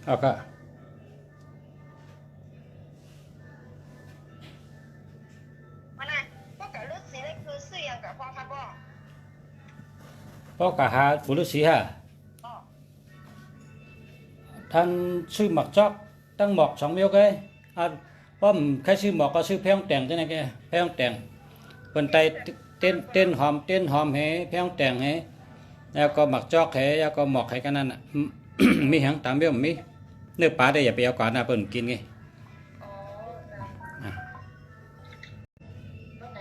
เอาก็มันน่ะพวกกับฤาษีนี่คือซื้ออย่างกับพ่อครับบ่พ่อกะหาปุรุษีฮะอ๋อท่านชื่อหมักจอกตั้งหมอกสองเมียวแกป้อมใครชื่อหมอกก็ชื่อแพงแต่งจังได๋แกแพงแต่งเพิ่นไตเต้นหอมเฮแพงแต่งเฮแล้วก็หมักจอกเฮแล้วก็หมอกให้กันนั่นน่ะ มีหยังตามเบี้ยมีเนื้อปลาได้อย่าไปเอาก่อนนะเพิ่นกินไงอ๋ออ่ะแล้วไหน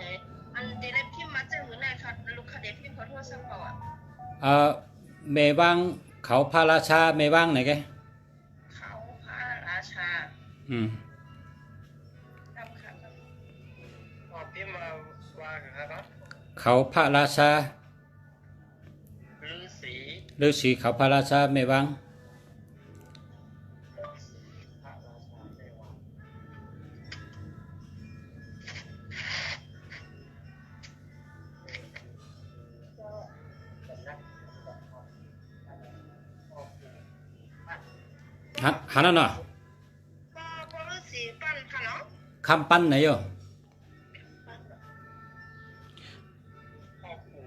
อันเดยวได้พิมพ์มาเจอหือไหนครับลูกค้าเดี๋ยวพิมพ์ขอโทษสักเปล่าอ่ะเอ่อเมวังเขาพระราชาเมวังไหนแกเขาพระราชาอืมครับครับอ๋อพิมพ์มาว่ากันครับเขาพระราชาฤาษีฤาษีเขาพระราชาเมวังพระราชาเทวาสำนักหันนั่นน่ะก็ฤาษีปั้นค่ะเนาะคำปั้นไหนโยพ่อปู่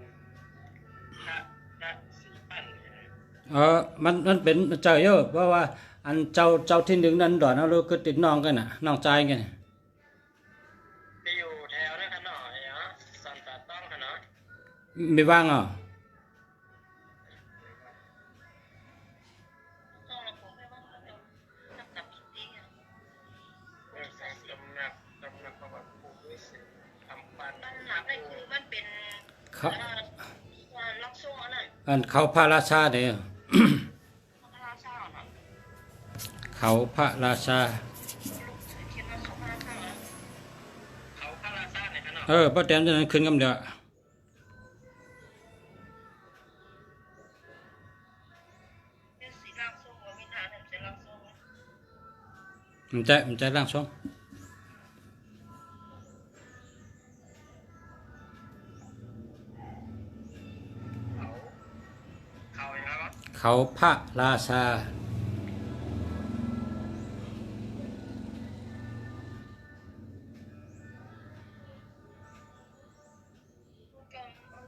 พระศรีปั้นมันเป็นเจ้าโยเพราะว่าอันเจ้าที่หนึ่งนั้นดอนเอาลูกก็ติดน้องกันน่ะน้องใจกันน่ะไปอยู่แถวนั้นกันหน่อยเนาะสันตาต้องกันเนาะเมวังอ่ะต้องเราคงไม่ว่าเรานับนับอีกทีอ่ะตำนักประวัติปู่ฤาษีคำปั้นมันหนับได้คือมันเป็นเขาล็อกโซ่อันนั้นอันเขาพระราชาเนี่ย พระราชาเนาะ เขาพระราชาเขียนว่าเขาพระราชาเนาะเขาพระราชาเนี่ยกันเนาะป้าแตนจะนั้นขึ้นกำเดียวเป็นสีร่างทรงว่ามีฐานเป็นร่างทรง มันใจร่างทรงเขาอย่างไรวะเขาพระราชา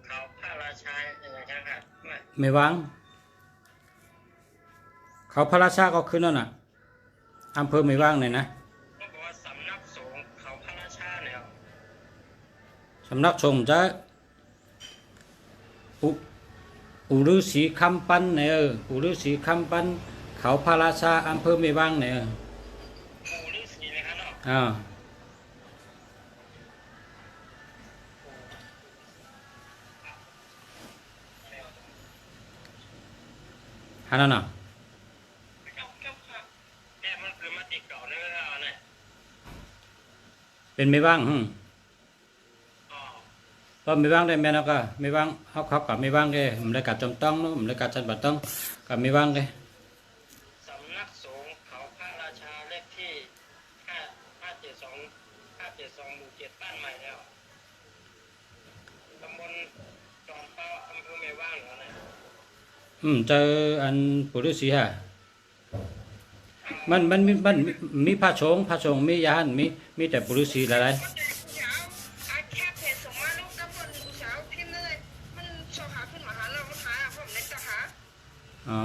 เขาพระราชาอย่างไรกันครับไม่ ไม่วางเขาพระราชาก็ขึ้นนั่นน่ะอำเภอไม่วางเลยนะก็บอกว่าสำนักสงฆ์เขาพระราชาเนี่ย สำนักสงฆ์จะปู่ฤาษีคำปั้นเนี่ยปู่ฤาษีคำปั้นเขาพระราชาอำเภอไม่วางเนี่ยปู่ฤาษีนะครับเนาะฮันนั่นน่ะแกมันคือมาติเก่าเนี่ยเนี่ย เป็นไม่ว่างอ๋อก็ไม่ว่างได้แม่นะก็ไม่ว่างเขากับไม่ว่างได้ผมได้กัดจมต้องเนาะผมได้กัดจันบัดต้องกับไม่ว่างได้สำนักสงฆ์เขาพระราชาเลขที่572หมู่7บ้านใหม่แล้วตำบลจอมเป้าอำเภอเมว่างเหรอเนี่ยเจออันปู่ฤาษีฮะมันมีพระสงฆ์มียานมีแต่ปู่ฤาษีอะไรแค่เพจส่งมาลูกกับคนอุตสาหพิมพ์เลยมันชอบหาขึ้นมาหาเรามาหาผมในตาหาอ๋อ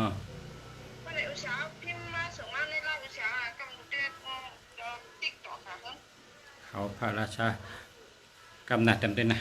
วันไหนอุตสาหพิมพ์มาส่งมาในเราอุตสาหกำลังเด็ดติ๊กต่อค่ะครับเขาพระราชากำนัดเต็มเต็มนะ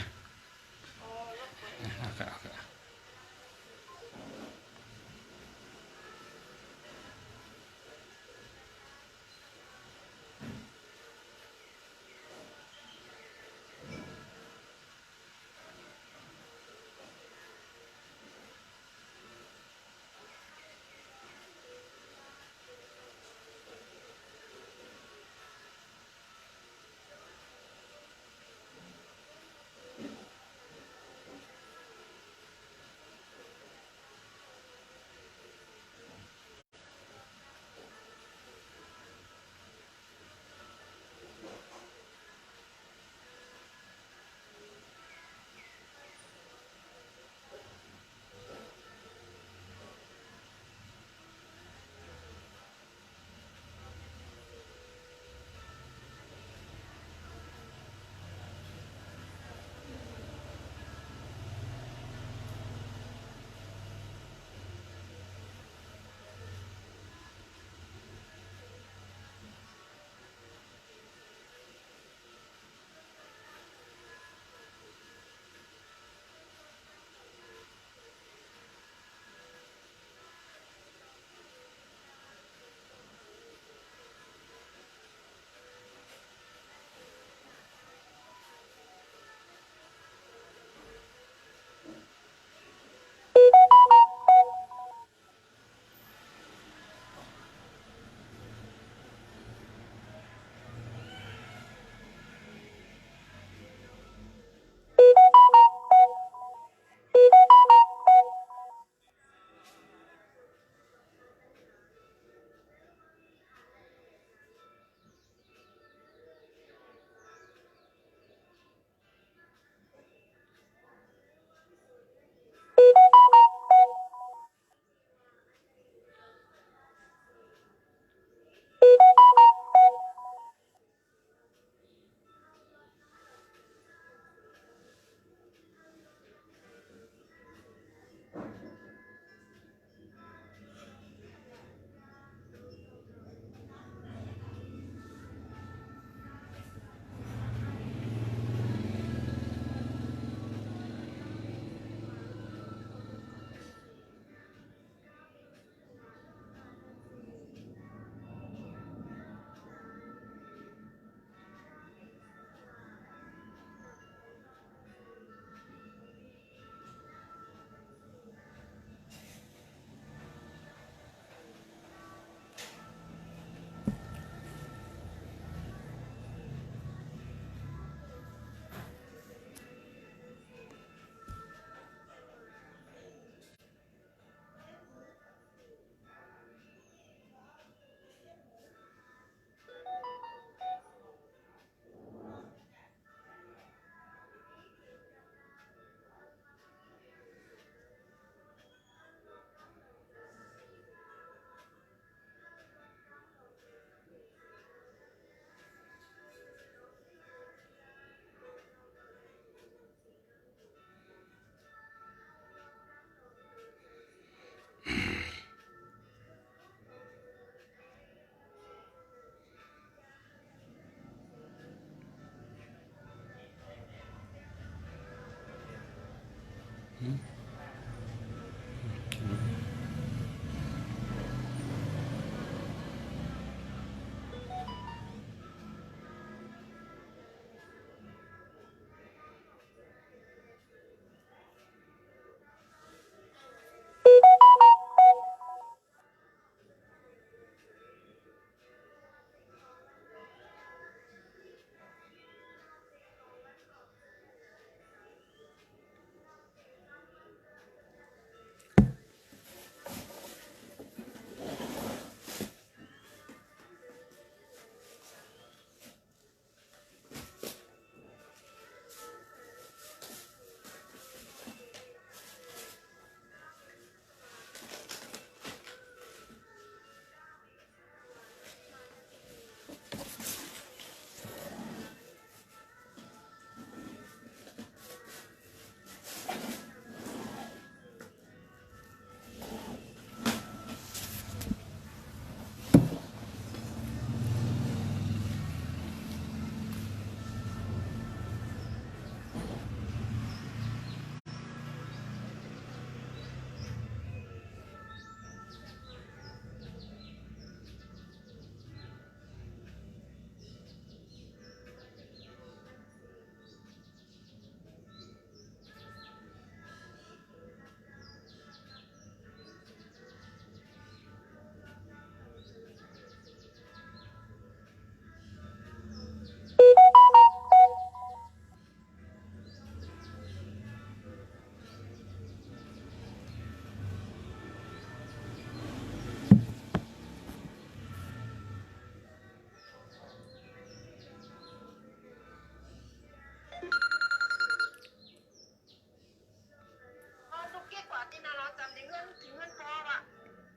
ลูกเก๊กกว่าที่น่าเราจำในเงื่อนถึงเงื่อนคออ่ะ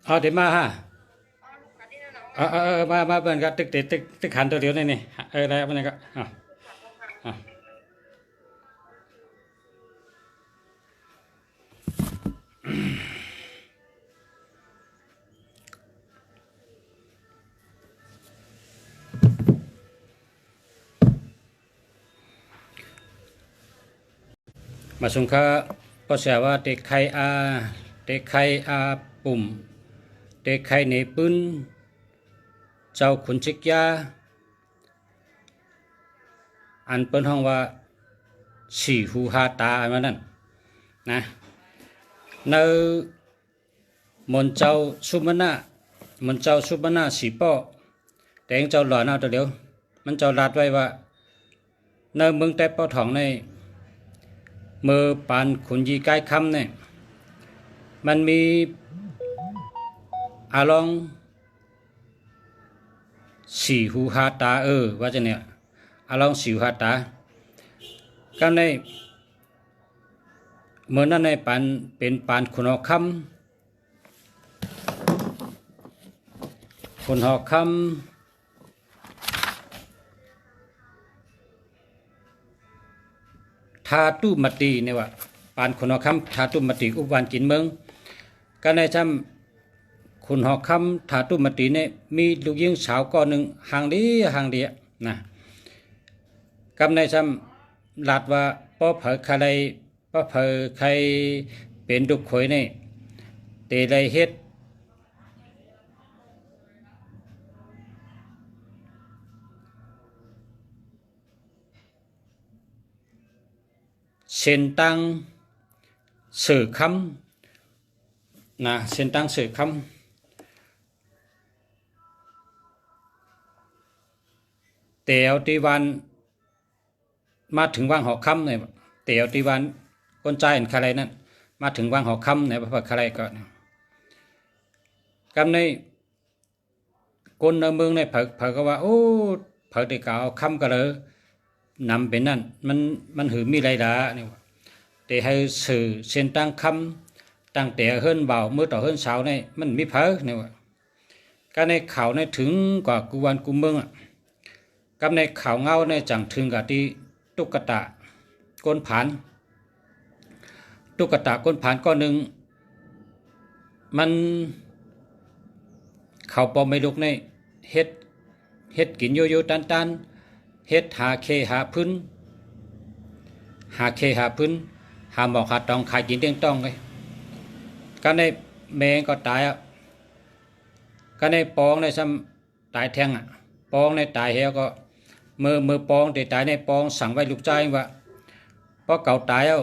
เอาเดี๋ยวมาฮะ ลูกกว่าที่น่าเรา มาเบิ่นก็ตึกขันตัวเดียวนี่ได้มันนี่ก็มาสงค่าก็เสียว่าเด็กไข่ปุ่มเด็กไข่ในปืนเจ้าขุนชิกยาอันเปิ้นห้องว่าฉี่หูหาตาอันนั้นนะในมนเจ้าสุมนาสีป้อแต่งเจ้าหล่อหน้าตัวเดียวมันเจ้าลาดไว้ว่าในเมืองแต่ป้อทองในมือปานขุนยีใกล้คำเนี่ยมันมีอาลองสีหูหาตาว่าจะเนี่ยอาลองสีหูหาตาก็ในเมื่อนั้นในปานเป็นปานขุนหอกคำทาตุมตีเนี่ยว่าปานขุนหอกคำทาตุมตีอุบวันกินเมืองก็ในจำขุนหอกคำทาตุมตีเนี่ยมีลูกยิงสาวก้อนหนึ่งห่างเดียนะกำในจำลาดว่าป้อเผยใครเป็นดุกข่อยเนี่ยเตไลเฮ็ดเส้นตั้งสื่อคำนะเส้นตั้งสื่อคำเตียวตีวันมาถึงว่างหอคำเนี่ยเตียวตีวันก้นใจเห็นใครนั่นมาถึงว่างหอคำเนี่ยพระใครก็กำในคนในเมืองในเผก็ว่าโอ้เผได้กล่าวคำก็เลยนำเป็นนั่นมันหือมีไรด่าเนี่ยแต่ให้สื่อเส้นตั้งคำตั้งแต่เฮิรนเบาเมื่อต่อเฮิรนสาวเนี่ยมันมีเผเนี่ยว่าการในข่าวในถึงกว่ากูวันกูเมืองกับในข่าวเงาในจังถึงกับที่ตุ๊กตาก้นผานก้อนหนึ่งมันข่าวปอมไม่ลุกในเฮ็ดกินโยตันเฮ็ดหาเคหาพื้น หาหมอกหาตองขายกินเตี้ยงต้องไงก็ในแมงก็ตายอ่ะก็ในปองในซ้ำตายแทงอ่ะปองในตายเหี่ยวก็มือปองแต่ตายในปองสั่งไว้ลูกใจว่าเพราะเก่าตายเอ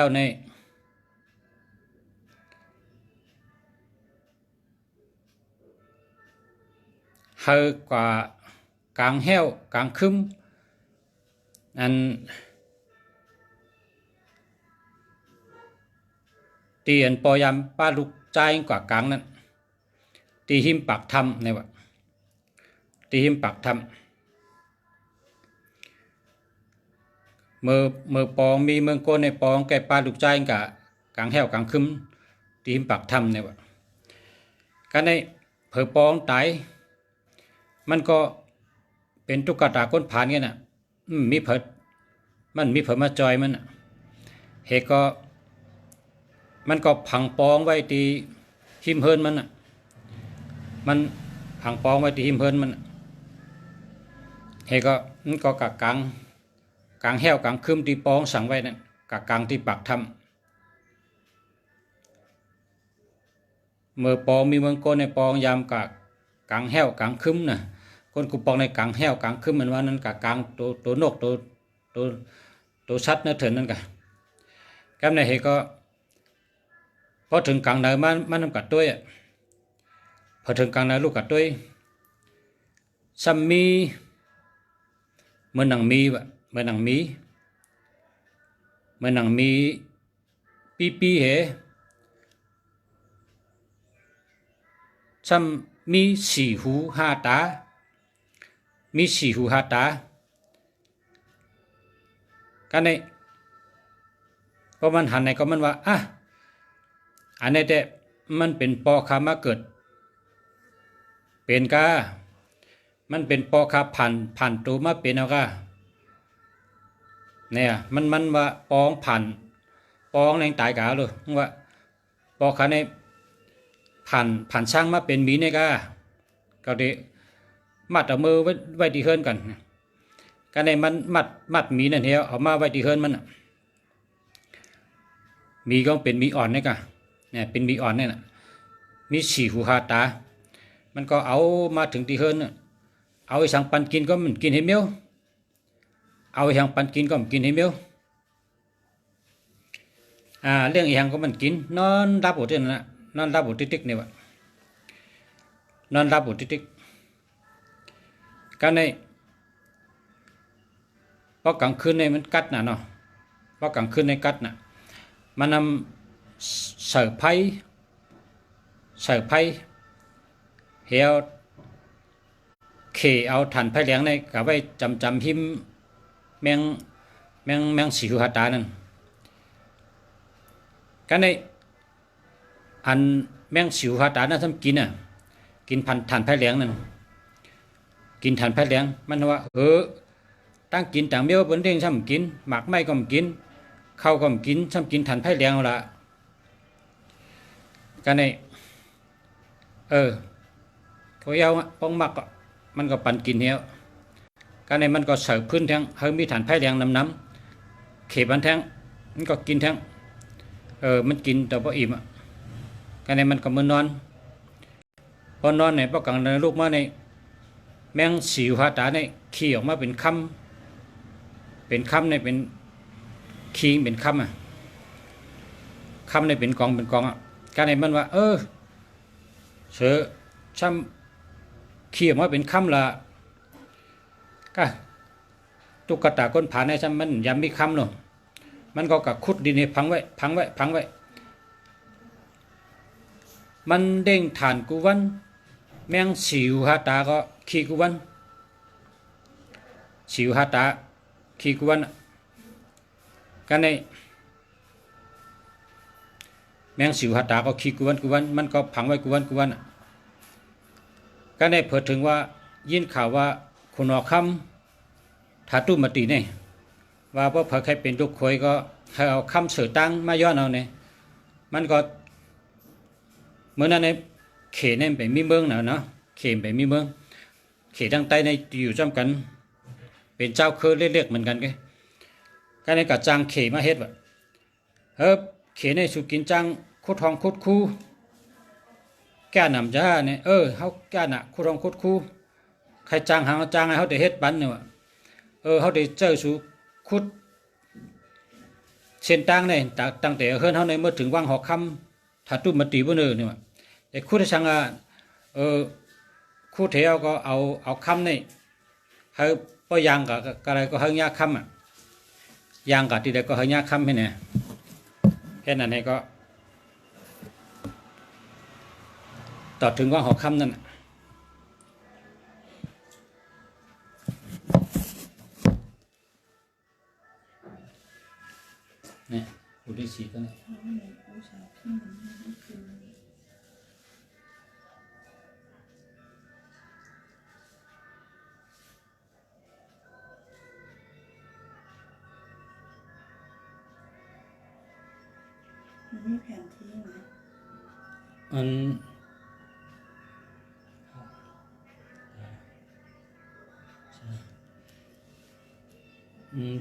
าในเฮอกว่ากลางแห้วกลางคึมอันตีอันปอยามป้าลูกใจกว่ากลางนั้นตีหิมปากทำเนี่ยวะตีหิมปากทำมือปองมีเมืองโกนในปองแก่ป้าลูกใจกับกลางแห้วกลางคึมตีหิมปากทำเนี่ยวะกันในเผอปองตายมันก็เป็นตุ๊กตาก้นผานกันน่ะมีเผดมันมีเผดมาจอยมันเหตุก็มันก็ผังปองไว้ที่หิมเฮินมันน่ะมันผังปองไว้ที่หิมเฮินมันเหตุก็มันก็กะกลางแห้วกลางคืมที่ปองสั่งไว้นั่นกะกลางที่ปากทำเมื่อปองมีเมืองโกนในปองยามกะกลางแห้วกลางคึมน่ะคนกูปองในกลางแห้วกลางคึมมันว่านั้นกะกลางตัวนกตัวชัดนั่นเถินนั่นกะแก้มในเหตุก็พอถึงกลางเนินมันนำกัดด้วยพอถึงกลางเนินลูกกัดด้วยซัมมีเมื่อนังมีวะเมื่อนังมีปีเหซัมมีสี่หูห้าตากันในก็มันหันในก็มันว่าอันนี้แต่มันเป็นปอคามาเกิดเป็นกามันเป็นปอคาผ่านตัวมาเป็นเอากาเนี่ยมันว่าปองปองแรงตายกาเลยว่าปอคาในผ่านช่างมาเป็นมีเนี่ยก็ได้มัดเอามือไว้ที่เฮิรนกันกันในมันมัดมีนั่นเหี่ยวเอามาไว้ที่เฮิรนมันมีก็เป็นมีอ่อนเนี่ยกะเนี่ยเป็นมีอ่อนเนี่ยนะมีสี่หูห้าตามันก็เอามาถึงที่เฮิรนเอาไอ้สังปันกินก็มันกินให้เมียวเอาไอ้สังปันกินก็มันกินให้เมียวเรื่องอีหังก็มันกินนอนรับอุดเนี่ยนะนอนรับอุดติ๊กเนี่ยวะนอนรับอุดติ๊กกันในพอกลางคืนในมันกัดน่ะเนาะพอกลางคืนในกัดน่ะมันนำเสือไผ่เหี่ยวเขเอาฐานไผ่เหลียงในกับไว้จำหิมแมงสีหูหาตานั่นกันในอันแมงสิวหาตานั่นทำกินกินฐานไผ่เหลียงนั่นกินฐานไผ่เหลียงมันว่าตั้งกินต่างเบี้ยวบนเด้งซ้ำกินหมากไม้ก็กินข้าวก็กินซ้ำกินฐานไผ่เหลียงเอาละกันในเขาเอาป้องมักมันก็ปั่นกินเหี้ยวกันในมันก็เสิร์ฟพื้นแทงมีฐานไผ่เหลียงน้ำเขบันแทงมันก็กินแทงมันกินแต่พออิ่มกันในมันก็มือนอนพอนอนในพอกลางในลูกมาในแมงสิวหาตาในขี้ออกมาเป็นคำในเป็นขี้เป็นคำในเป็นกองกันในมันว่าเสือช้ำขี้ออกมาเป็นคำละก็ตุ๊กตาก้นผาในช้ำมันยำมีคำเนาะมันก็กะขุดดินให้พังไว้มันเด้งฐานกูวันแมงสิวหาตาก็ขี้กูวันสิวหาตาขี้กูวันกันในแมงสิวหาตาก็ขี้กูวันมันก็พังไว้กูวันกันในเผยถึงว่ายินข่าวว่าคุณอคำถาตุ้มมาตีเนี่ยว่าพอเผยใครเป็นทุกคนก็ให้เอาคำเสือตั้งมาย้อนเอาเนี่ยมันก็เมื่อนั้นในเขตเนี่ยเป็นมีเมืองเนาะเขตเป็นมีเมืองเขตทางใต้ในอยู่จำกันเป็นเจ้าเคยเรียกเหมือนกันไง cái này cả trang khỉ mà hết vậy hớp khỉ này sụt kín trang khốt hong khốt khu cái nằm ra nàyเขาแก่น่ะคูรองคูดคูใครจ้างหาจ้างให้เขาได้เฮ็ดปันเนี่ยว่ะเขาได้เจอสู่คุดเส้นตั้งเนี่ยตั้งแต่เฮือนเขาในเมื่อถึงวังหอกคำถ้าตุ้มมาตีบ่เนอเนี่ยว่ะแต่คุดที่ช่างคุดเที่ยวก็เอาคำนี่ให้ป้อยางกับอะไรก็ให้ยาคำอ่ะยางกับที่ใดก็ให้ยาคำให้เนี่ยแค่นั้นให้ก็ต่อถึงว่าหอกคำนั่นเนี่ยอุดิสีก็เนี่ยมีแผนที่ไหม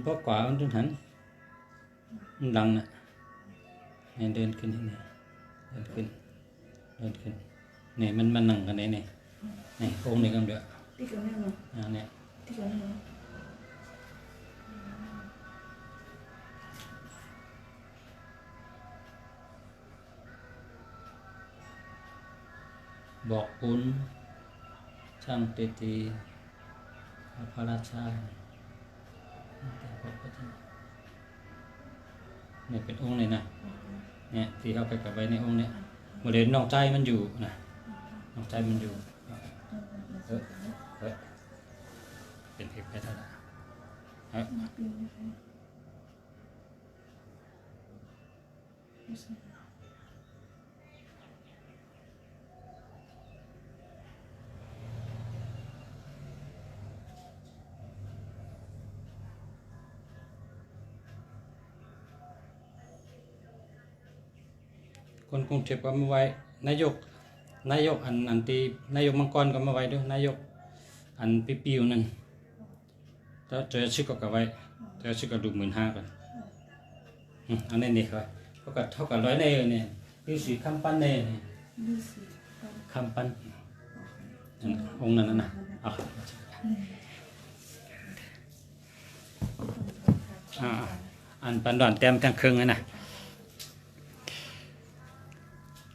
เพราะกว่ามันถึงหันมันดังนะเนี่ยเดินขึ้นที่นี่เดินขึ้นเนี่ยมันนั่งกันไหนเนี่ยนี่องค์นี้ก็เดือด ที่กันเนี่ยเนาะ เนี่ย ที่กันเนี่ย บอกปุ้นช่างเตตีพระราชาเนี่ยเป็นองค์เลยนะเนี่ยที่เขาไปกับไว้ในองค์เนี่ยโมเดลน้องใจมันอยู่นะน้องใจมันอยู่เป็นเพชรไปเท่าไหร่คนกรุงเทพก็มาไว้นายกอันที่นายกมังกรก็มาไว้ด้วยนายกอันปิวนั่นถ้าเจอชื่อก็ไว้เจอชื่อก็ดู15,000กันอันนี้นี่ครับเท่ากับ100ในเนี่ยที่สีคำปั้นในคำปั้นองค์นั้นนะอันปันดอนเต็มทั้งครึ่งนะ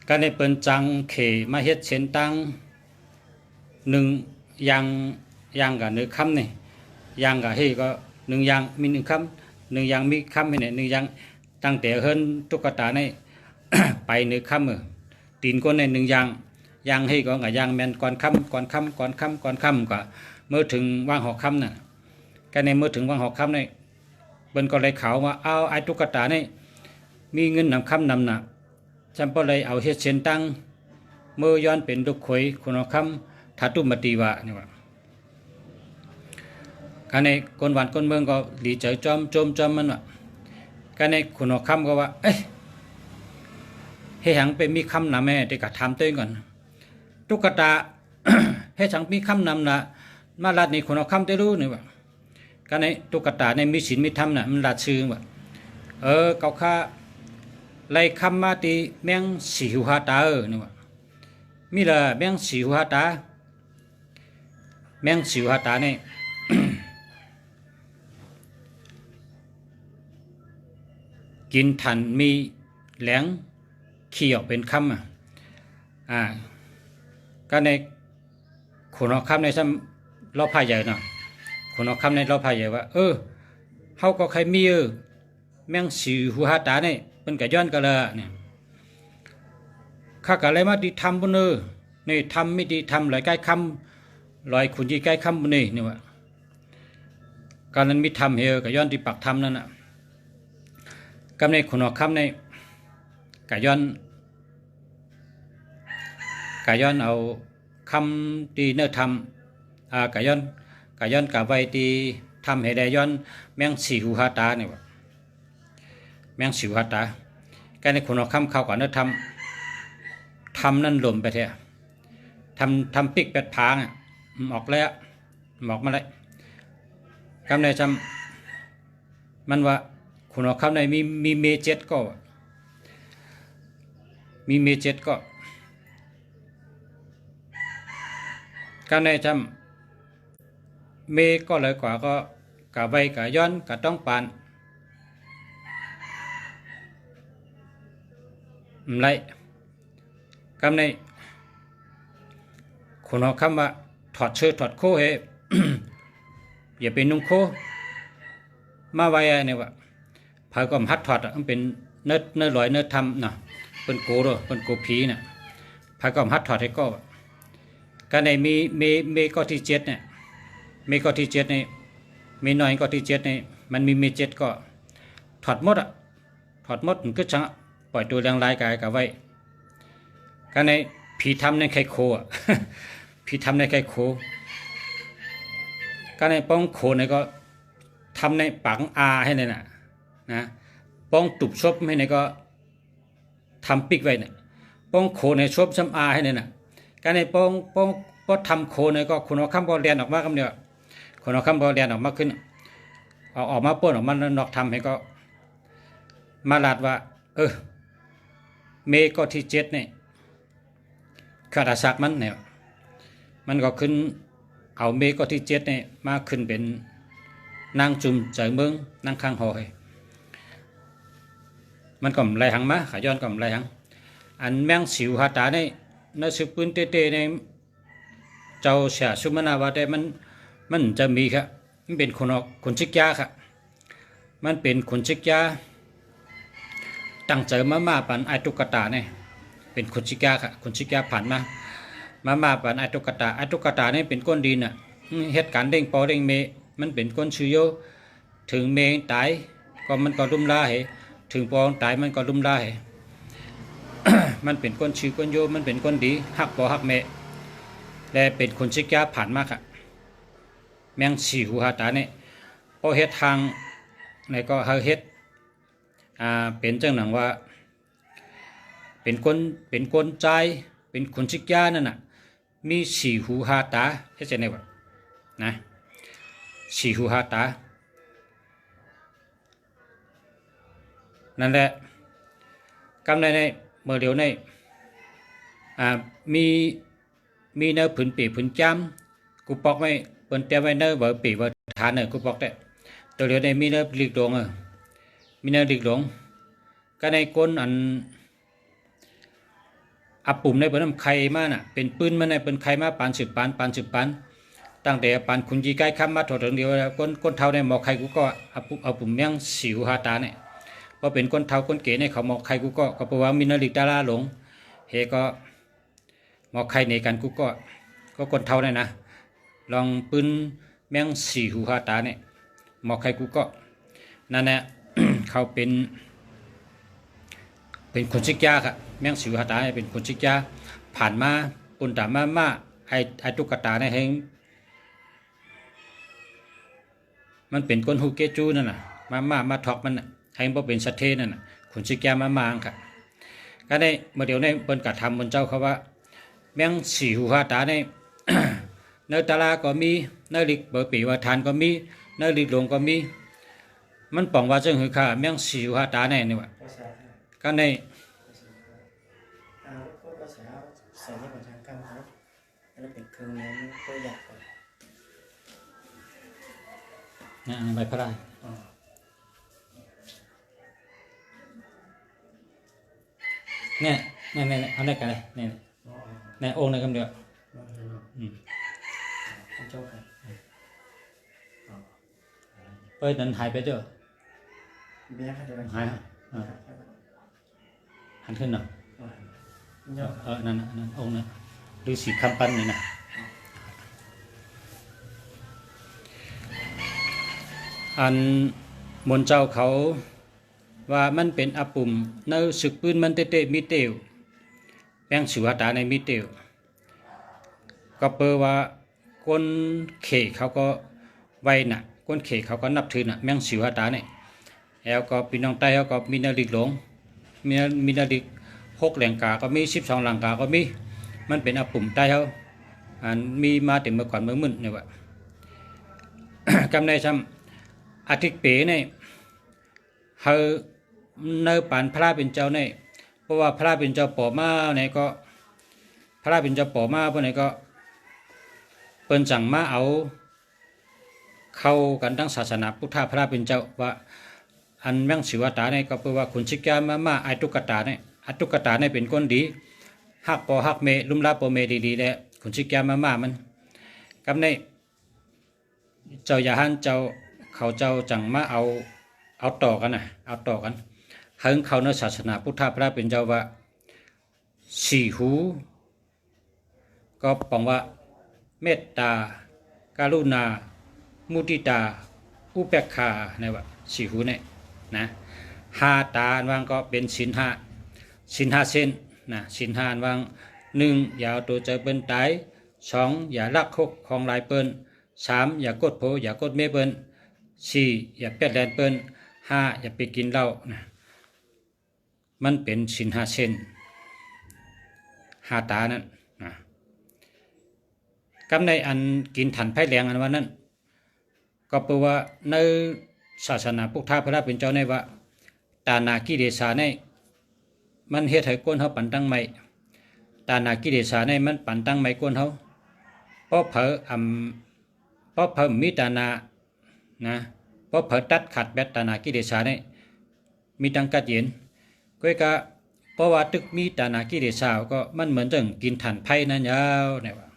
การในเปิ้นจังเขมาเฮ็ดเส้นตั้ง1อย่างกับ1คำนี่อย่างกับเฮก็1อย่างมี1คำ1อย่างมีคำให้เนี่ย1อย่างตั้งแต่เฮิรนตุ๊กตาใน ไป1คำตีนก้นใน1อย่างเฮก็กับอย่างแม่นก่อนคำก็เมื่อถึงวางหอกคำน่ะการในเมื่อถึงวางหอกคำนี่เปิ้นก็เลยข่าวว่าเอาไอ้ตุ๊กตานี่มีเงินนำคำนำน่ะจำพอเลยเอาเฮ็ดเส้นตั้งเมื่อย้อนเป็นลูกขวยคุณคำทัตุมติวะนี่ว่าการในคนหวานคนเมืองก็ดีใจจอมมันว่าการในคุณคำก็ว่าเอ้ยให้หังไปมีคำนะแม่ที่กะถามตัวเองก่อนตุ๊กตา ให้หังมีคำนำนะมาลาดนี่คุณคำได้รู้นี่ว่าการในตุ๊กตาในมีศีลมีธรรมน่ะมันลาดชื่อว่าเก่าค่าไล่คำมาตีแมงสีหัวตานี่ว่ามีละแมงสีหัวตาเนี่ย กินทันมีแหลงขี้ออกเป็นคำก็ในขนคำในซ้ำเราพายใหญ่เนาะขนคำในเราพายใหญ่ว่าเฮาก็ใครมีแมงสีหัวตาเนี่ยเป็นกะย้อนกันละเนี่ยข้ากะเลยมาดีทำบนนี่ทำไม่ดีทำหลายใกล้คำลอยขุนยี่ใกล้คำบนนี่ว่าการนั้นมีทำเฮกะย้อนที่ปักทำนั่นน่ะกำในขนคำในกะย้อนเอาคำที่เนื้อทำกะย้อนกะไว้ที่ทำให้ได้ย้อนแมงสีหัวตาเนี่ยว่าแมงสิวหัตตาการในคนเอาคำเข้าก่อนแล้วทำนั่นหล่มไปเถอะทำปิกเป็ดพางออกแล้วออกมาเลยกำในจำมันว่า คุณเอาคำในมีเมเจ็ดก็มีเมเจ็ดก็การในจำเมก็เลยกว่าก็กะไวกะย้อนกะต้องปานไรคำในคุณเอาคำว่าถอดเชื้อถอดโคเฮ อย่าเป็นนุ่งโคมาไว้เนี่ยว่าพายก็หัดถอดมันเป็นเนื้อลอยเนื้อทำน่ะเป็นโกด้วยเป็นโกผีน่ะพายก็หัดถอดให้ก็การในมีก็ที่เจ็ดเนี่ยมีก็ที่เจ็ดเนี่ยมีน้อยก็ที่เจ็ดเนี่ยมันมีเจ็ดก็ถอดหมดถอดหมดมันก็ช่างปล่อยตัวแรงลายกายกับไว้การในผีทำในไข่โค ผีทำในไข่โคการในป้องโคเนี่ยก็ทำในปากอาให้เนี่ยนะป้องตุบชบให้เนี่ยก็ทำปิกไว้เนี่ยป้องโคในชบซ้ำอาให้เนี่ยนะการในป้องทำโคเนี่ยก็คุณเอาคำบอลเรียนออกมาคำเดียวคุณเอาคำบอลเรียนออกมาขึ้นเอาออกมาป้นออกมานอกทำให้ก็มาลาดว่าเมก็ที่เจ็ดเนี่ยขาดอาศักมันเนี่ยมันก็ขึ้นเอาเมก็ที่เจ็ดเนี่ยมาขึ้นเป็นนางจุ่มใจเมืองนางข้างหอยมันก็ไหลหังมาขาย้อนก็ไหลหังอันแมงสิวหาตาในสืบปืนเตในเจ้าเสียสุมนาวาแต่มันจะมีครับมันเป็นคนชิกยาครับมันเป็นคนชิกยาตั้งใจมาปันไอตุกตาเนี่ยเป็นคนชิกยาครับคนชิกยาผ่านมาปันไอตุกตาเนี่ยเป็นก้นดินอ่ะเหตุการณ์เด้งปอเด้งเมมันเป็นก้นชื่อโยถึงเมงตายก็มันก็ลุ่มลาเหถึงปองตายมันก็ลุ่มลาเห มันเป็นก้นชื่อก้นโยมันเป็นก้นดีหักปอหักเมและเป็นคนชิกยาผ่านมากอะแมงสีหูหาตาเนี่ยพอเฮ็ดทางในก็เฮ็ดเป็นจังหนังว่าเป็นคนใจเป็นคนชิกยานั่นน่ะมีสีหูหาตาเฮ็ดจังได๋วะนะสีหูหาตานั่นแหละกำในเมื่อเดียวในมีเนื้อผืนปีผืนจ้ำกูปอกไม่เปิ้นเตรียมไว้เนื้อเบอร์ปีเบอร์ฐานเนื้อกูปอกแต่ตัวเดียวในมีเนื้อหลีกหลงมีเนื้อหลีกหลงก็ในก้นอันอับปุ่มในเปิ้นไข่มาน่ะเป็นปืนมันในเปิ้นไข่มาปาน10ปานตั้งแต่ปานคุณจีใกล้ค้ำมาถอดเดียวก้นเท่าในหมอกไข่กูก็เอาปุ่มแมงสิวหาตาเนี่ยพอเป็นก้นเท่าก้นเก๋ในเขาหมอกไข่กูก็เพราะว่ามีเนื้อหลีกตาลาหลงเฮก็หมอกไข่ในกันกูก็ก้นเท่าเนี่ยนะลองปืนแมงสีหูหาตาเนี่ยหมอกไข่กูก็นั่นแหละ เขาเป็นคนชิกยาค่ะแมงสีหูหาตาเป็นคนชิกยาผ่านมาปุ่นตามาไอตุ๊กตาเนี่ยเฮงมันเป็นก้นฮูเกจูนั่นน่ะมาถอกมันให้บ่เป็นสัตเทนั่นน่ะคนชิกยามาค่ะก็ได้เมื่อเดี๋ยวในเปิ้นกะทำบนเจ้าเขาว่าแมงสีหูหาตาเนี่ย เนื้อตาลาก็มีเนื้อลิกเบอร์ปีว่าทานก็มีเนื้อลิกหลงก็มีมันป่องว่าจังหือค่าแมงสีหูหาตาแน่นี่ว่าก็ในภาษาใส่ในภาษากรรมครับแล้วเป็นเครื่องมือตัวอย่างเนี่ยใบพระได้เนี่ยเอาได้กันเลยเนี่ยองค์ในกำเดียวเจ้าค่ะ เปิดนั้นหายไปเด้อ เบี้ยค่ะเดี๋ยว หายหันขึ้นหน่อยนั่นองค์นั้นฤาษีคำปั้นนี่นะอันมนเจ้าเขาว่ามันเป็นอาปุ่มในศึกปืนมันเตะมีเตียวแป้งสิวตาในมีเตียวก็เปว่าคนเขเขาก็ไว้น่ะคนเขเขาก็นับถือน่ะแมงสิวตาเนี่ยแล้วก็พี่น้องใต้เขาก็มีนาฬิกหลงมีนาฬิก6แหลงกาก็มี12แหลงกาก็มีมันเป็นอาปุ่มใต้เขาอันมีมาแต่เมื่อก่อนเมื่อมึนเนี่ยว่า กำในซ้ำอาทิตย์เป๋เนี่ย เฮาเนอปันพระเป็นเจ้าในเพราะว่าพระเป็นเจ้าป่อมาในก็พระเป็นเจ้าป่อมาพวกนี้ก็เปิ้นจังมาเอาเข้ากันทั้งศาสนาพุทธพระเป็นเจ้าว่าอันแม่งศิวตาเนี่ยก็แปลว่าคุณชิกามาไอตุกตาเนี่ยอตุกตาเนี่ยเป็นคนดีฮักปอฮักเมลุ่มลาปอเมดีๆแหละคุณชิกามามันกับในเจ้าอย่าหันเจ้าเขาเจ้าจังมาเอาต่อกันนะเอาต่อกันเฮิงเขาในศาสนาพุทธพระเป็นเจ้าว่าสี่หูก็ปองว่าเมตตาการุณามุติตาอุเบกขาเนี่ยว่าสี่หูเนี่ยนะห้าตาอันวางก็เป็นศีลห้าเส้นนะศีลห้าอันวางหนึ่งอย่าเอาตัวเจอเปิ้นตายสองอย่าลักคกของหลายเปิ้นสามอย่ากดโผอย่ากดเมเปิ้นสี่อย่าเปียดแลนเปิ้นห้าอย่าไปกินเหล้านะมันเป็นศีลห้าเส้นห้าตานั่นนะกำในอันกินถันไผ่แรงอันว่านั้นก็แปลว่าในศาสนาพุทธพระเป็นเจ้าในว่าตานากิเลสาในมันเฮ็ดให้ก้นเฮาปันตั้งใหม่ตานากิเลสาในมันปันตั้งใหม่ก้นเฮาเพราะเผอมีตานานะเพราะเผอตัดขัดแบตตานากิเลสาในมีตังกัดเย็นก็ก็เพราะว่าตึกมีตานากิเลสาก็มันเหมือนจังกินถันไผ่นั่นยาวเนี่ยว่า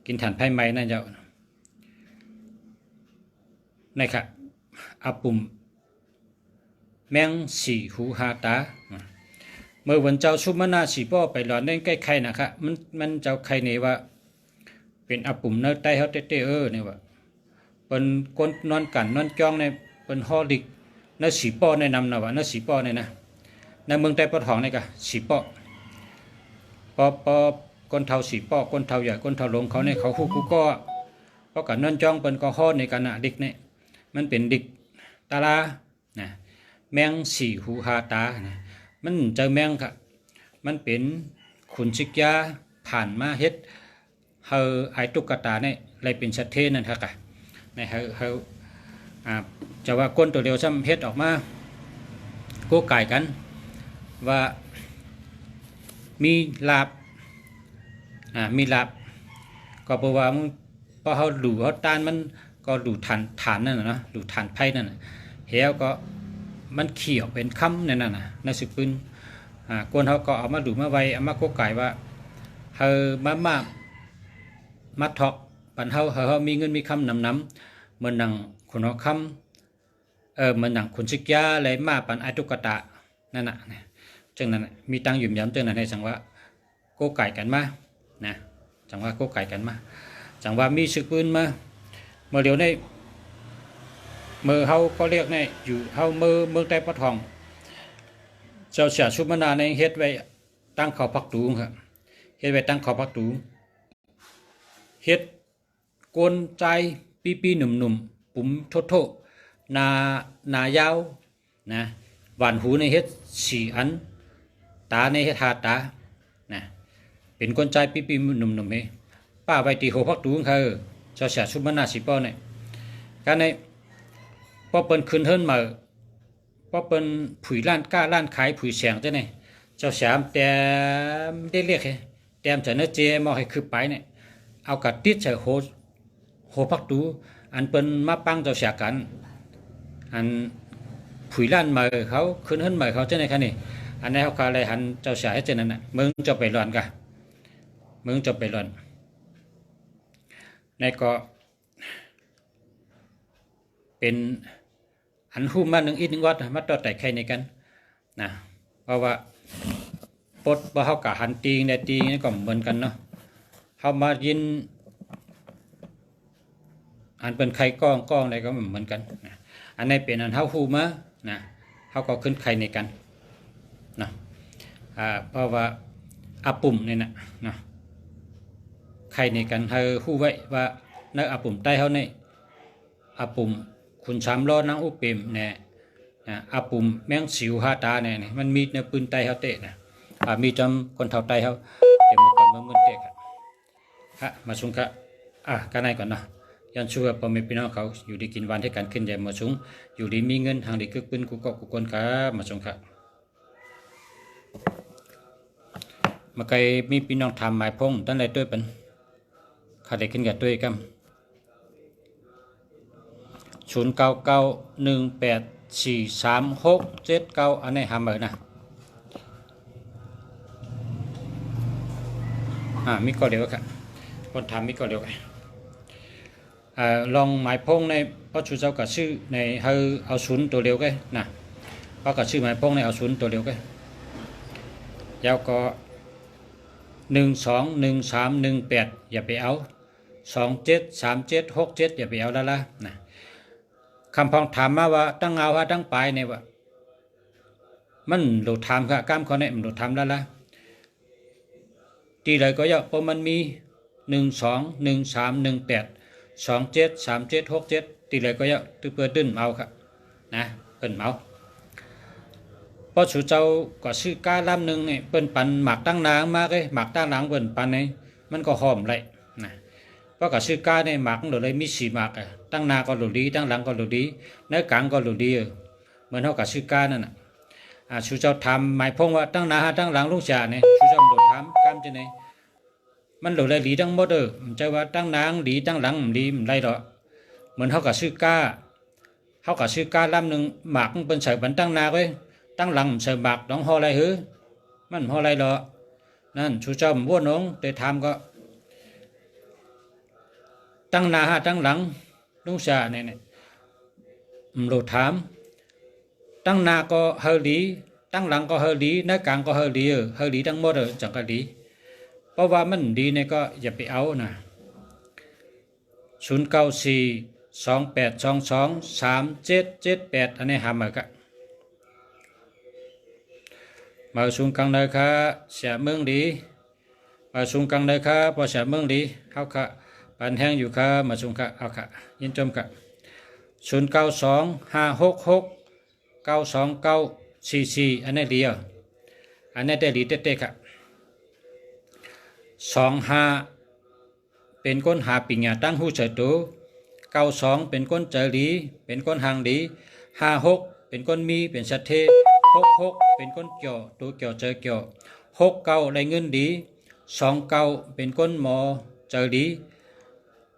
กินถันไผ่ใหม่นั่นยาวนะครับอาปุ่มแมงสี่หูหาตาเมื่อวันเจ้าชุมนาสีป้อไปหลอนเล่นใกล้ใครนะครับมันเจ้าใครเนี่ยว่าเป็นอาปุ่มเนื้อไตเขาเตเนี่ยว่าเป็นคนนอนกันนอนจ้องในเป็นฮอลิกเนื้อสีป้อในนำนะว่าเนื้อสีป้อเนี่ยนะในเมืองไต้ปะทองเนี่ยก็สีป้อคนเท่าสีป้อคนเท่าใหญ่คนเท่าหลงเขาเนี่ยเขาคู่กูก็เพราะกันนอนจ้องเป็นก็ฮอในกันนะดิกเนี่ยมันเป็นดิกตาลานะแมงสี่หูหาตานะมันเจอแมงค่ะมันเป็นขุนชิกยาผ่านมาเฮ็ดเฮาไอตุกตาเนี่ยอะไรเป็นชัดเทนนั่นค่ะในเฮาจะว่าก้นตัวเดียวซ้ำเฮ็ดออกมาโก้ไก่กันว่ามีลาบมีลาบก็เพราะว่าพอเฮาหลู่เฮาต้านมันก็หลู่ฐานนั่นนะหลู่ฐานไพ่นั่นน่ะเหี้ยวก็มันเขี่ยวเป็นคำนั่นน่ะในสิปืนกวนเขาก็เอามาดูมาไว้เอามาโกไก่ว่าเฮามาทอกปันเฮามีเงินมีคำนำเหมือนหนังคนเอาคำเหมือนหนังคนชิกยาอะไรมาปันไอตุกตะนั่นน่ะจังนั้นมีตังหยุ่มย้ำจังนั้นให้สังว่าโกไก่กันมานะจังว่าโกไก่กันมาจังว่ามีสิปืนมาเมื่อเดี๋ยวในเมื่อเฮาก็เรียกในอยู่เฮาเมืองใต้ปะทองเจ้าเสียชุมนาในเฮ็ดไว้ตั้งเขาพักตูงครับเฮ็ดไว้ตั้งเขาพักตูงเฮ็ดโกนใจปีหนุ่มปุ่มโทนายาวนะหวานหูในเฮ็ด4อันตาในเฮ็ด5ตานะเป็นคนใจปีหนุ่มเฮป้าไว้ตีหัวพักตูงคือเจ้าเสียชุมนาสิป้อเนี่ยการในพอเปิ้นขึ้นเฮิรนมาพอเปิ้นผุยร้านก้าร้านขายผุยแสงจังได๋เจ้าสามแต้มได้เรียกให้แต้มจะเนื้อเจมอให้คือไปเนี่ยเอากระติดใส่โหพักตูอันเปิ้นมาปังเจ้าเสียกันอันผุยร้านมาเขาขึ้นเฮิรนมาเขาจังได๋คั่นนี่อันนี้เขาก็เลยหันเจ้าเสียให้จังนั้นน่ะมึงจะไปร้อนกะมึงจะไปร้อนในก็เป็นอันหูมาหนึ่งอีกหนึ่งวัดมาต่อแต่ใครในกันนะเพราะว่าปดว่าเขากะหันตีในตีนี่ก็เหมือนกันเนาะเขามายินอันเป็นใครก้องอะไรก็เหมือนกันนะอันนี้เป็นอันเขาหูมานะเขาก็ขึ้นใครในกันนะเพราะว่าอาปุ่มนี่นะใครในกันเขาหูไว้ว่าในอาปุ่มใต้เขาในอาปุ่มคุณสามล้อนางอุปเปมเนี่ยอาปุ่มแมงสิวหาตาเนี่ยมันมีในปืนไตเขาเตะนะมีจำคนเท่าไตเขาเต็มหมดก่อนเมื่อเตะครับมาสุงค่ะกันไหนก่อนเนาะ ยันช่วยพ่อแม่พี่น้องเขาอยู่ดีกินวันให้การขึ้นใหญ่มาสูงอยู่ดีมีเงินทางดีกึกปืนกูก็กูคนขามาส่งค่ะมาไกลมีพี่น้องทำหมายพงตั้งแต่ด้วยเป็นขาได้ขึ้นกับด้วยกัน0991843679อันนี้หาเหมือนนะมีก็เดียวกันคนทำมีก็เดียวกันลองหมายพงในพระชูเจ้ากับชื่อในเอาศูนย์ตัวเดียวกันนะเพราะกับชื่อหมายพงในเอาศูนย์ตัวเดียวกันยาวก็121318อย่าไปเอา273767อย่าไปเอาแล้วล่ะนะคำพองถามมาว่าตั้งเอาว่าตั้งปลายเนี่ยว่ามันหลุดทำค่ะกล้ามเขาเนี่ยมันหลุดทำแล้วล่ะทีไรก็เยอะเพราะมันมี121318273767ทีไรก็เยอะตื้อเปิดตื้นเอาค่ะนะเปิ้นเอาพอสู่เจ้าก็ซื้อกาลำหนึ่งเนี่ยเปิ้นปันหมักตั้งนางมากเลยหมักตั้งนางเปิ้นปันเนี่ยมันก็หอมเลยนะเพราะกับซื้อกาเนี่ยหมักหรือเลยมีสีหมักตั้งนาก็หลุดดีตั้งหลังก็หลุดดีเนื้อกลางก็หลุดดีเหมือนเท่ากับซื้อกานั่นน่ะสู่เจ้าทำหมายพงว่าตั้งนาตั้งหลังลูกจ่าเนี่ยสู่เจ้าหลุดทำกล้ามจะไหนมันหลุดเลยดีทั้งหมดมันจะว่าตั้งนางดีตั้งหลังดีมันไรหรอกเหมือนเท่ากับซื้อกาเท่ากับซื้อกาลำหนึ่งหมักเป็นใส่บันตั้งนาไว้ตั้งหลังใส่หมักน้องห่ออะไรหือมันห่ออะไรหรอนั่นสู่เจ้าบ้วนน้องแต่ทำก็ตั้งนาตั้งหลังลุงชาเนี่ยโหลดถามตั้งนาก็เฮลีตั้งหลังก็เฮลีหน้ากลางก็เฮลีทั้งหมดจังก็ดีเพราะว่ามันดีเนี่ยก็อย่าไปเอานะ0942822377อันนี้หามาก็มาสูงกลางเลยค่ะเสียเมืองดีมาสูงกลางเลยค่ะพอเสียเมืองดีเขาค่ะปันแห้งอยู่ค่ะมาส่งค่ะเอาค่ะยินจมค่ะ0925669294อันนี้เดียวอันนี้ได้ดีเต้ๆค่ะ25เป็นก้นหาปิญญาตั้งหูเฉยตัว92เป็นก้นเจรีเป็นก้นหางดี56เป็นก้นมีเป็นสัตเท66เป็นก้นเกี่ยวตัวเกี่ยวเจอเกี่ยว69ได้เงินดี29เป็นก้นหมอเจรี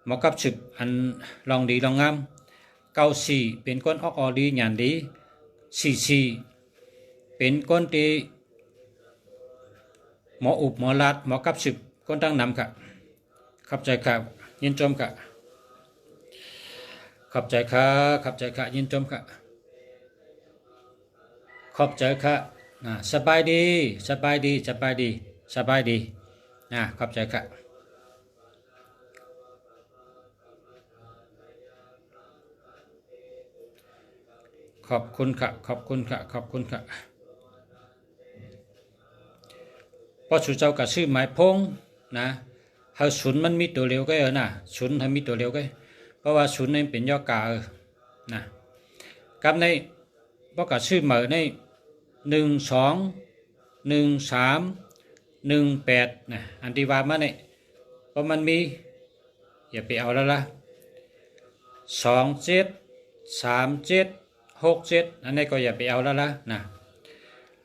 หมอกับศึกอันลองดีลองงาม94เป็นก้นออกอดีหยานดี44เป็นก้นตีหมออุบหมอลาดหมอกับศึกก้นตั้งนำค่ะขับใจค่ะยินจมค่ะขับใจค่ะยินจมค่ะขอบใจค่ะสบายดีขอบใจค่ะขอบคุณค่ะพอสู่เจ้ากับชื่อหมายพงนะเฮาศูนย์มันมีตัวเร็วก็นะศูนย์ทำมีตัวเร็วก็เพราะว่าศูนย์นี่เป็นย่อกานะกับในพอกับชื่อเหมือใน121318นะอันที่ว่ามาเนี่ยเพราะมันมีอย่าไปเอาแล้วล่ะ273767อันนี้ก็อย่าไปเอาแล้วล่ะนะ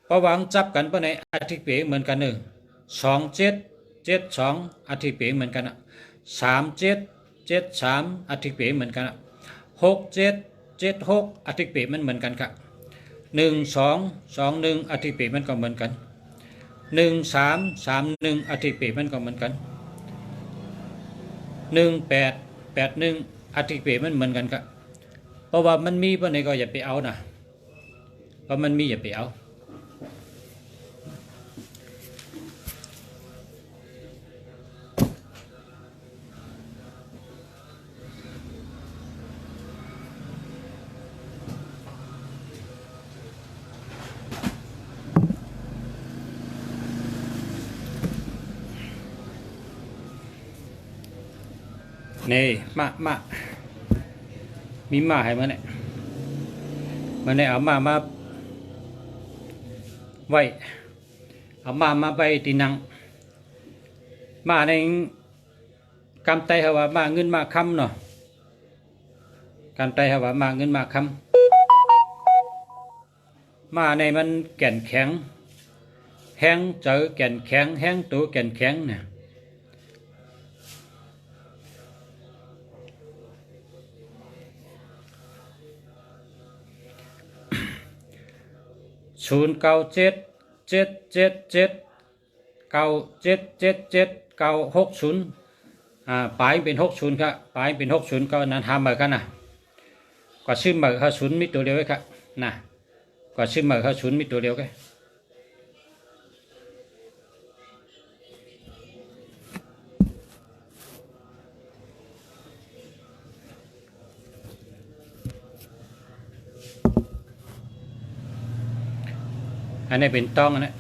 เพราะวางจับกันเพราะในอาทิตย์เปเหมือนกัน2772อาทิตย์เปเหมือนกัน3773อาทิตย์เปเหมือนกัน6776อาทิตย์เปมันเหมือนกันค่ะ1221อาทิตย์เปมันก็เหมือนกัน1331อาทิตย์เปมันก็เหมือนกัน1881อาทิตย์เปมันเหมือนกันค่ะเพราะว่ามันมีเพราะในก็อย่าไปเอานะเพราะมันมีอย่าไปเอานี่มามีมาให้มันเนี่ยเอามาไว้เอามาไปตีนังมาในกำไตเขาว่ามาเงินมาคำเนาะ การไตหว่ามาเงินมาคำมาในมันแก่นแข็งแห้งเจอแก่นแข็งแห้งตัวแก่นแข็งเนี่ย09777779777960ปลายเป็น60ครับปลายเป็น60ก็นั้นทำเหมือนกันนะกว่าชื่อเหมือนเขา0มีตัวเดียวไว้ครับนะกว่าชื่อเหมือนเขา0มีตัวเดียวกันอันนี้เป็นต้องนะ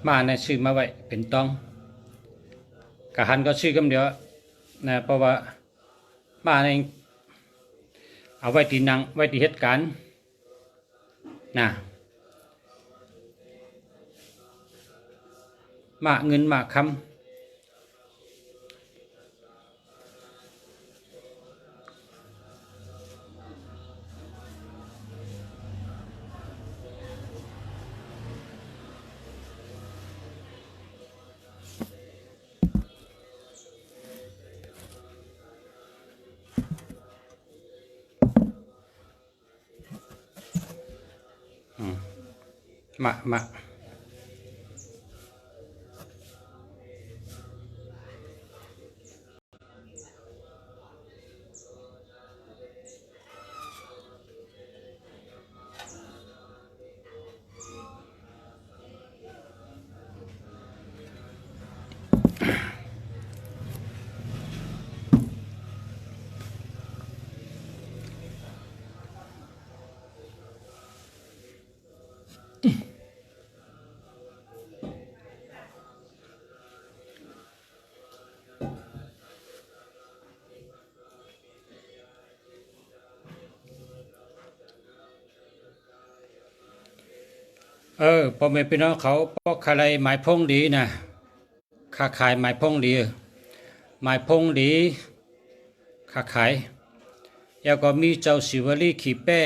มาในชื่อมาไว้เป็นต้องกะหันก็ชื่อคำเดียวนะเพราะว่ามาในเอาไว้ที่นั่งไว้ที่เหตุการณ์นะมาเงินมาคำมาพ่อแม่พี่น้องเขาพอใครหมายพงดีนะค้าขายหมายพงดีหมายพงดีค้าขายแล้วก็มีเจ้าสิวลีขี่แป้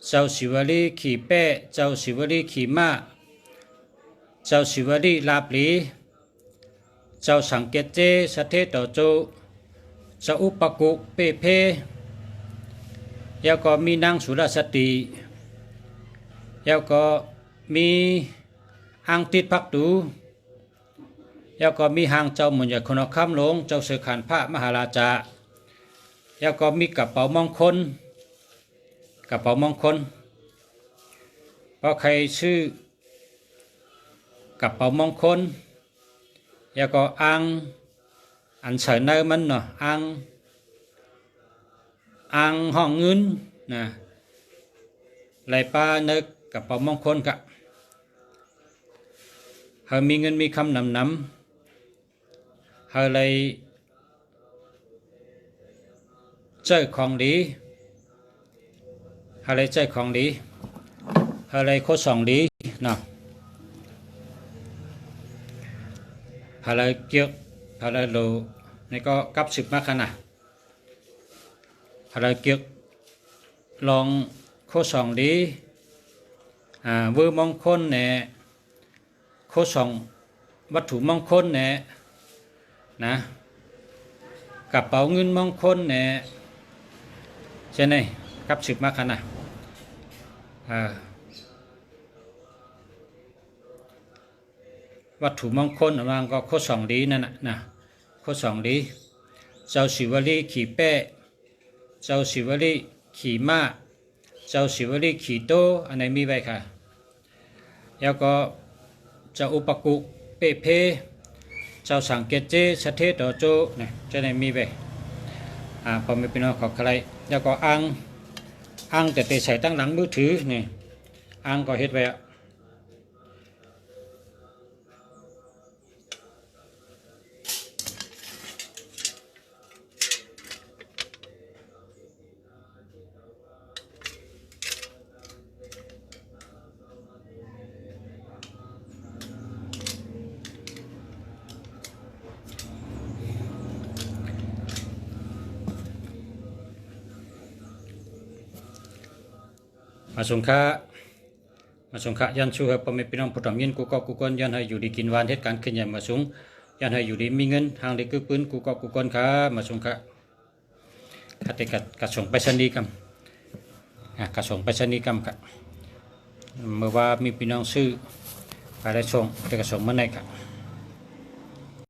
เจ้าสิวลีขี่แป้เจ้าสิวลีขี่ม้าเจ้าสิวลีลาบหลีเจ้าสังเกตเจสะเทต่อโจเจ้าอุปกุเปเพแล้วก็มีนางสุรสติแล้วก็มีอังติดพักตูแล้วก็มีหางเจ้ามุญญาคนข้ามหลงเจ้าเสือขันพระมหาราชาแล้วก็มีกระเป๋ามงคลเพราะใครชื่อกระเป๋ามงคลแล้วก็อันเสนอมันเนาะห้องเงินนะไหลป้าเนกกระเป๋ามงคลครับเฮามีเงินมีคำนำเฮาเลยเจอของดีเฮาเลยเจอของดีเฮาเลยโคสองดีเนาะเฮาเลยเกี่ยวเฮาเลยโลนี่ก็กับสิบมากขนาดเฮาเลยเกี่ยวลองโคสองดีเวอร์มงคลเนี่ยโคสองวัตถุมงคลเนี่ยนะกระเป๋าเงินมงคลเนี่ยใช่ไหมกับสิบมากขนาดวัตถุมงคลมันก็โคสองดีนั่นนะโคสองดีเจ้าสิวลีขี่แป้เจ้าสิวลีขี่ม้าเจ้าสิวลีขี่โตอันไหนมีไว้ค่ะแล้วก็เจ้าอุปกุเปเพเจ้าสังเกตเจสะเทต่อโจเนี่ยจะไหนมีไว้พอไม่เป็นน้องของใครแล้วก็อังแต่ใส่ตั้งหลังมือถือนี่อังก็เฮ็ดไว้ มาส่งค่ายันชูให้พ่อแม่พี่น้องผู้ทำยินกูก็กูคนยันให้อยู่ดีกินหวานเหตุการณ์ขึ้นใหญ่มาสูงยันให้อยู่ดีมีเงินทางได้คือปืนกูก็กูคนค่ามาส่งค่าคติกระส่งไปสนีย์กรรมกระส่งไปสนีย์กรรมครับเมื่อว่ามีพี่น้องซื้อไปได้ส่งจะกระส่งเมื่อไหร่ครับ